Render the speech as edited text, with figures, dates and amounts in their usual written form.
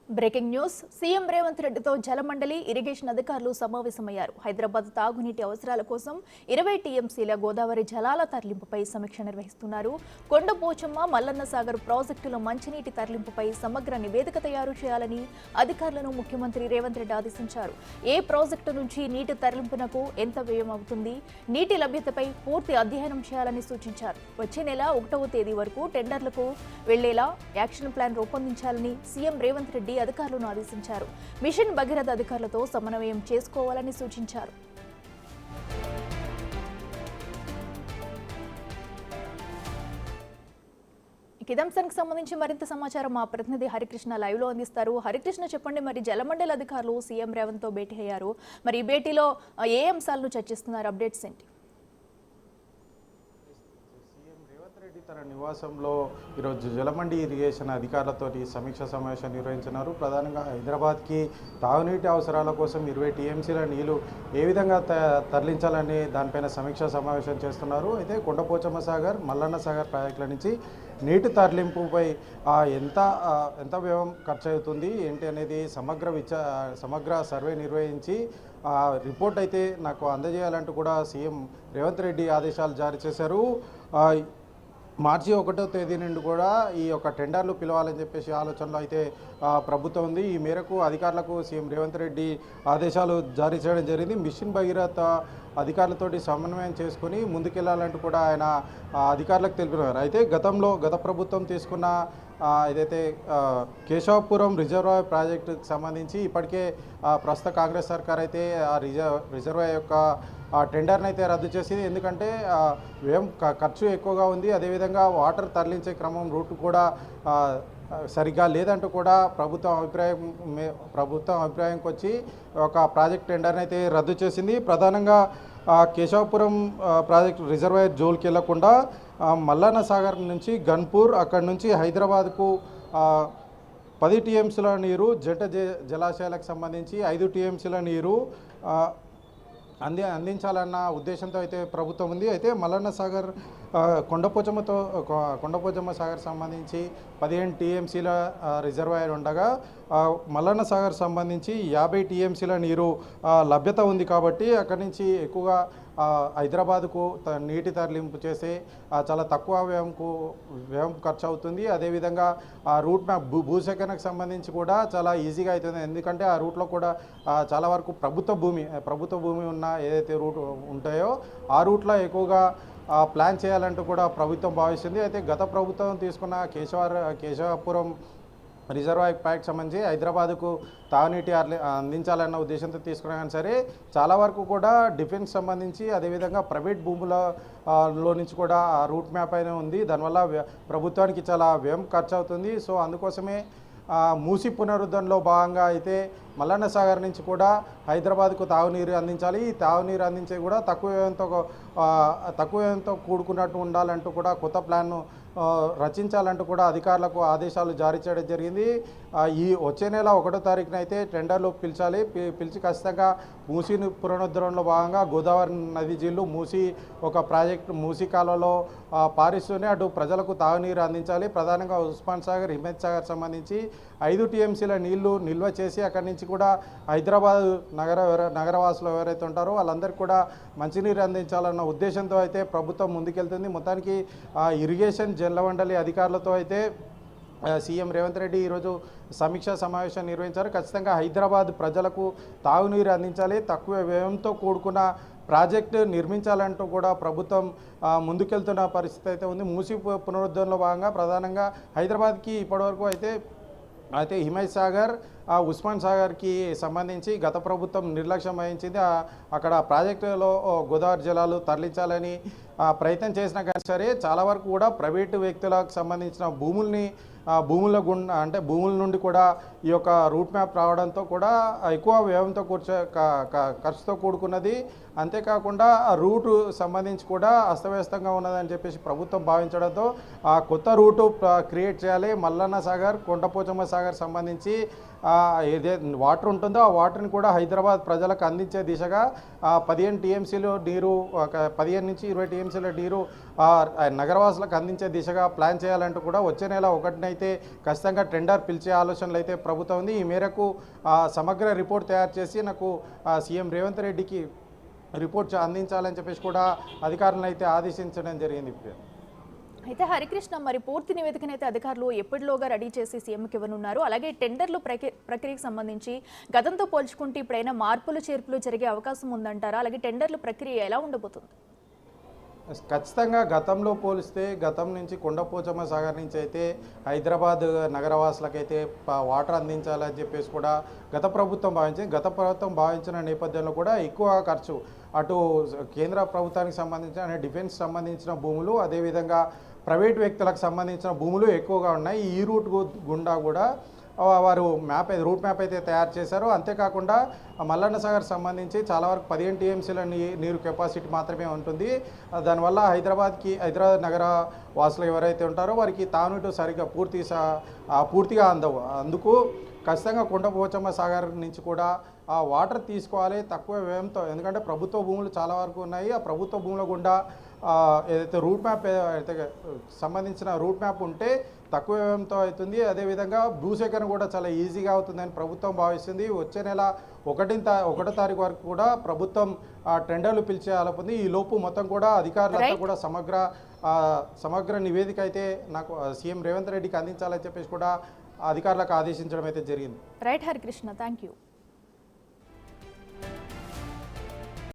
Breaking news CM Revanth రెడ్డితో జలమండలి irrigation అధికారులు సమావేశమయ్యారు. హైదరాబాద్ తాగునీటి అవసరాల కోసం 20 టీఎంసీల గోదావరి జలాల తరలింపుపై సమీక్ష నిర్వహిస్తున్నారు. కొండపోచమ్మ మల్లన్న సాగర్ ప్రాజెక్టుల మంచినీటి తరలింపుపై సమగ్ర నివేదిక తయారు చేయాలని అధికారులను ముఖ్యమంత్రి రేవంత్ రెడ్డి ఆదేశించారు. ఏ ప్రాజెక్టు నుంచి నీటి తరలింపునకు ఎంత వ్యయం అవుతుంది, నీటి లభ్యతపై పూర్తి అధ్యయనం చేయాలని సూచించారు. వచ్చే నెల 1వ తేదీ వరకు టెండర్లకు వెళ్లేలా యాక్షన్ ప్లాన్ రూపొందించాలని సీఎం రేవంత్ రెడ్డి అధికారులను ఆదేశించారు. మిషన్ భగీరథ అధికారులతో సమన్వయం చేసుకోవాలని సూచించారు. ఇదంశానికి సంబంధించి మరింత సమాచారం మా ప్రతినిధి హరికృష్ణ లైవ్ లో అందిస్తారు. హరికృష్ణ, చెప్పండి, మరి జలమండలి అధికారులు సీఎం రేవంత్ తో భేటీ అయ్యారు. మరి ఈ భేటీలో ఏ అంశాలను చర్చిస్తున్నారు? అప్డేట్స్ ఏంటి? తన నివాసంలో ఈరోజు జలమండి ఇరిగేషన్ అధికారులతో సమీక్ష సమావేశం నిర్వహించినారు. ప్రధానంగా హైదరాబాద్కి తాగునీటి అవసరాల కోసం 20 టీఎంసీల నీళ్లు ఏ విధంగా తరలించాలని దానిపైన సమీక్ష సమావేశం చేస్తున్నారు. అయితే కొండపోచమ్మ సాగర్, మల్లన్న సాగర్ ప్రాజెక్టుల నుంచి నీటి తరలింపుపై ఎంత వ్యయం ఖర్చు అవుతుంది ఏంటి అనేది సమగ్ర సర్వే నిర్వహించి రిపోర్ట్ అయితే నాకు అందజేయాలంటూ కూడా సీఎం రేవంత్ రెడ్డి ఆదేశాలు జారీ చేశారు. మార్చి 1వ తేదీ నుండి కూడా ఈ యొక్క టెండర్లు పిలవాలని చెప్పేసి ఆలోచనలో అయితే ప్రభుత్వం ఉంది. ఈ మేరకు అధికారులకు సీఎం రేవంత్ రెడ్డి ఆదేశాలు జారీ చేయడం జరిగింది. మిషన్ భగీరథ అధికారులతోటి సమన్వయం చేసుకుని ముందుకెళ్లాలంటూ కూడా ఆయన అధికారులకు తెలిపినారు. అయితే గత ప్రభుత్వం తీసుకున్న ఏదైతే కేశవపురం రిజర్వాయర్ ప్రాజెక్టుకు సంబంధించి ఇప్పటికే ప్రస్తుత కాంగ్రెస్ సర్కార్ అయితే ఆ రిజర్వాయర్ యొక్క టెండర్ని అయితే రద్దు చేసింది. ఎందుకంటే వ్యయం ఖర్చు ఎక్కువగా ఉంది. అదేవిధంగా వాటర్ తరలించే క్రమం రూట్ కూడా సరిగ్గా లేదంటూ కూడా ప్రభుత్వం అభిప్రాయంకి వచ్చి ఒక ప్రాజెక్ట్ టెండర్ని అయితే రద్దు చేసింది. ప్రధానంగా కేశవపురం ప్రాజెక్ట్ రిజర్వాయర్ జోలికి వెళ్లకుండా మల్లన్న సాగర్ నుంచి గన్పూర్, అక్కడి నుంచి హైదరాబాద్కు 10 టీఎంసీల నీరు, జంట జలాశయాలకు సంబంధించి 5 టీఎంసీల నీరు అందించాలన్న ఉద్దేశంతో అయితే ప్రభుత్వం ఉంది. అయితే మల్లన్న సాగర్ కొండపోచమ్మ సాగర్ సంబంధించి 15 టీఎంసీల రిజర్వాయర్ ఉండగా మల్లన్న సాగర్ సంబంధించి 50 టీఎంసీల నీరు లభ్యత ఉంది. కాబట్టి అక్కడి నుంచి ఎక్కువగా హైదరాబాద్కు నీటి తరలింపు చేసి చాలా తక్కువ వ్యయం ఖర్చు అవుతుంది. అదేవిధంగా ఆ రూట్ మ్యాప్ భూసేకరణకు సంబంధించి కూడా చాలా ఈజీగా అవుతుంది. ఎందుకంటే ఆ రూట్లో కూడా చాలా వరకు ప్రభుత్వ భూమి ఉన్న ఏదైతే రూట్ ఉంటాయో ఆ రూట్లో ఎక్కువగా ప్లాన్ చేయాలంటూ కూడా ప్రభుత్వం భావిస్తుంది. అయితే గత ప్రభుత్వం తీసుకున్న కేశవపురం రిజర్వాయర్ ప్రాజెక్ట్ సంబంధించి హైదరాబాద్కు తాగునీటి అందించాలన్న ఉద్దేశంతో తీసుకున్నా కానీ సరే చాలా వరకు కూడా డిఫెన్స్ సంబంధించి అదేవిధంగా ప్రైవేట్ భూములలో నుంచి కూడా ఆ రూట్ మ్యాప్ అయినా ఉంది. దానివల్ల ప్రభుత్వానికి చాలా వ్యయం ఖర్చు అవుతుంది. సో అందుకోసమే మూసి పునరుద్ధరణలో భాగంగా అయితే మల్లన్న సాగర్ నుంచి కూడా హైదరాబాద్కు తాగునీరు అందించాలి. ఈ తాగునీరు అందించే కూడా తక్కువ వ్యయంతో కూడుకున్నట్టు ఉండాలంటూ కూడా కొత్త ప్లాన్ను రచించాలంటూ కూడా అధికారులకు ఆదేశాలు జారీ చేయడం జరిగింది. ఈ వచ్చే నెల 1వ తారీఖున అయితే టెండర్లు పిలిచి ఖచ్చితంగా మూసి పునరుద్ధరణలో భాగంగా గోదావరి నది జీళ్ళు ఒక ప్రాజెక్టు మూసి కాలంలో పారిస్తూనే అటు ప్రజలకు తాగునీరు అందించాలి. ప్రధానంగా ఉస్మాన్ సాగర్, హిమత్ సాగర్ సంబంధించి 5 టీఎంసీల నీళ్లు నిల్వ చేసి అక్కడి నుంచి కూడా హైదరాబాద్ నగరవాసులు ఎవరైతే ఉంటారో వాళ్ళందరికీ కూడా మంచినీరు అందించాలన్న ఉద్దేశంతో అయితే ప్రభుత్వం ముందుకెళ్తుంది. మొత్తానికి ఇరిగేషన్ జలమండలి అధికారులతో అయితే సీఎం రేవంత్ రెడ్డి ఈరోజు సమీక్షా సమావేశం నిర్వహించారు. ఖచ్చితంగా హైదరాబాద్ ప్రజలకు తాగునీరు అందించాలి, తక్కువ వ్యయంతో కూడుకున్న ప్రాజెక్టు నిర్మించాలంటూ కూడా ప్రభుత్వం ముందుకెళ్తున్న పరిస్థితి అయితే ఉంది. మూసి పునరుద్ధరణలో భాగంగా ప్రధానంగా హైదరాబాద్కి ఇప్పటివరకు అయితే హిమత్ సాగర్, ఉస్మాన్ సాగర్కి సంబంధించి గత ప్రభుత్వం నిర్లక్ష్యం వహించింది. అక్కడ ప్రాజెక్టులో గోదావరి జలాలు తరలించాలని ప్రయత్నం చేసినా కానీ సరే చాలా వరకు కూడా ప్రైవేటు వ్యక్తులకు సంబంధించిన భూముల నుండి కూడా ఈ యొక్క రూట్ మ్యాప్ రావడంతో కూడా ఎక్కువ వ్యయంతో ఖర్చుతో కూడుకున్నది. అంతేకాకుండా ఆ రూటు సంబంధించి కూడా అస్తవ్యస్తంగా ఉన్నదని చెప్పేసి ప్రభుత్వం భావించడంతో ఆ కొత్త రూటు క్రియేట్ చేయాలి. మల్లన్న సాగర్, కొండపోచమ్మ సాగర్ సంబంధించి ఏదే వాటర్ ఉంటుందో ఆ వాటర్ని కూడా హైదరాబాద్ ప్రజలకు అందించే దిశగా 15 టీఎంసీలు నీరు, 15 నుంచి 20 టీఎంసీల నీరు నగరవాసులకు అందించే దిశగా ప్లాన్ చేయాలంటూ కూడా వచ్చే నెల 1న అయితే ఖచ్చితంగా టెండర్ పిలిచే ఆలోచనలు అయితే ప్రభుత్వం ఉంది. ఈ మేరకు సమగ్ర రిపోర్ట్ తయారు చేసి నాకు సీఎం రేవంత్ రెడ్డికి రిపోర్ట్ అందించాలని చెప్పేసి కూడా అధికారులను అయితే ఆదేశించడం జరిగింది. అయితే హరికృష్ణ, మరి పూర్తి నివేదికనైతే అధికారులు ఎప్పటిలోగా రెడీ చేసి సీఎంకి ఇవ్వనున్నారు. అలాగే టెండర్లు ప్రక్రియకు సంబంధించి గతంతో పోల్చుకుంటే ఇప్పుడైనా మార్పులు చేర్పులు జరిగే అవకాశం ఉందంటారా? అలాగే టెండర్లు ప్రక్రియ ఎలా ఉండబోతుంది? ఖచ్చితంగా గతంలో పోలిస్తే గతం నుంచి కొండపోచమ్మ సాగర్ నుంచి అయితే హైదరాబాద్ నగరవాసులకైతే వాటర్ అందించాలని చెప్పేసి కూడా గత ప్రభుత్వం భావించిన నేపథ్యంలో కూడా ఎక్కువ ఖర్చు అటు కేంద్ర ప్రభుత్వానికి సంబంధించిన డిఫెన్స్ సంబంధించిన భూములు, అదేవిధంగా ప్రైవేట్ వ్యక్తులకు సంబంధించిన భూములు ఎక్కువగా ఉన్నాయి. ఈ రూట్ గుండా కూడా వారు రూట్ మ్యాప్ అయితే తయారు చేశారు. అంతేకాకుండా మల్లన్న సాగర్ సంబంధించి చాలా వరకు 15 టీఎంసీల నీరు కెపాసిటీ మాత్రమే ఉంటుంది. దానివల్ల హైదరాబాద్ నగర వాసులు ఎవరైతే ఉంటారో వారికి తాగునీరు సరిగ్గా పూర్తిగా అందవు. అందుకు ఖచ్చితంగా కొండపోచమ్మ సాగర్ నుంచి కూడా ఆ వాటర్ తీసుకోవాలి తక్కువ వ్యయంతో. ఎందుకంటే ప్రభుత్వ భూములు చాలా వరకు ఉన్నాయి. ఆ ప్రభుత్వ భూముల గుండా ఏదైతే రూట్ మ్యాప్ సంబంధించిన రూట్ మ్యాప్ ఉంటే తక్కువ వ్యయంతో అవుతుంది. అదేవిధంగా భూసేకరణ కూడా చాలా ఈజీగా అవుతుందని ప్రభుత్వం భావిస్తుంది. వచ్చే నెల 1వ తారీఖు వరకు కూడా ప్రభుత్వం టెండర్లు పిలిచే ఆలోపుంది. ఈ లోపు మొత్తం కూడా అధికారులంతా కూడా సమగ్ర నివేదిక అయితే నాకు సీఎం రేవంత్ రెడ్డికి అందించాలని చెప్పేసి కూడా అధికారులకు ఆదేశించడం అయితే జరిగింది. Right Harikrishna, thank you.